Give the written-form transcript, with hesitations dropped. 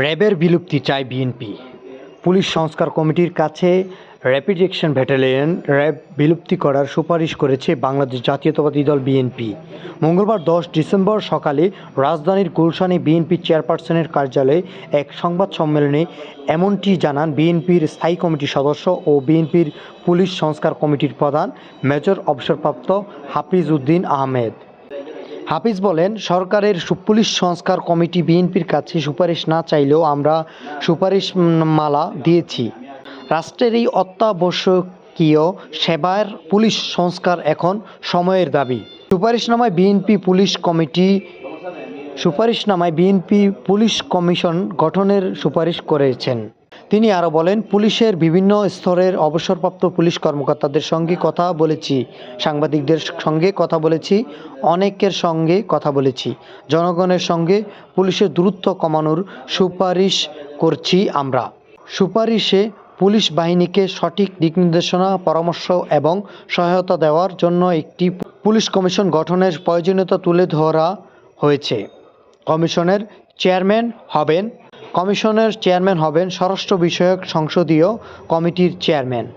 র্যাবের বিলুপ্তি চায় বিএনপি। পুলিশ সংস্কার কমিটির কাছে র্যাপিড অ্যাকশন ব্যাটালিয়ন র্যাব বিলুপ্তি করার সুপারিশ করেছে বাংলাদেশ জাতীয়তাবাদী দল বিএনপি। মঙ্গলবার 10 ডিসেম্বর সকালে রাজধানীর গুলশানে বিএনপি চেয়ারপারসনের কার্যালয়ে এক সংবাদ সম্মেলনে এমনটি জানান বিএনপির স্থায়ী কমিটির সদস্য ও বিএনপির পুলিশ সংস্কার কমিটির প্রধান মেজর অবসরপ্রাপ্ত হাফিজ উদ্দিন আহমেদ। হাফিজ বলেন, সরকারের পুলিশ সংস্কার কমিটি বিএনপির কাছে সুপারিশ না চাইলেও আমরা সুপারিশমালা দিয়েছি। রাষ্ট্রের এই অত্যাবশ্যকীয় সেবার পুলিশ সংস্কার এখন সময়ের দাবি। সুপারিশনামায় বিএনপি পুলিশ কমিশন গঠনের সুপারিশ করেছেন। তিনি আরও বলেন, পুলিশের বিভিন্ন স্তরের অবসরপ্রাপ্ত পুলিশ কর্মকর্তাদের সঙ্গে কথা বলেছি, সাংবাদিকদের সঙ্গে কথা বলেছি, অনেকের সঙ্গে কথা বলেছি। জনগণের সঙ্গে পুলিশের দূরত্ব কমানোর সুপারিশ করছি আমরা। সুপারিশে পুলিশ বাহিনীকে সঠিক দিকনির্দেশনা, পরামর্শ এবং সহায়তা দেওয়ার জন্য একটি পুলিশ কমিশন গঠনের প্রয়োজনীয়তা তুলে ধরা হয়েছে। কমিশনের চেয়ারম্যান হবেন স্বরাষ্ট্র বিষয়ক সংসদীয় কমিটির চেয়ারম্যান।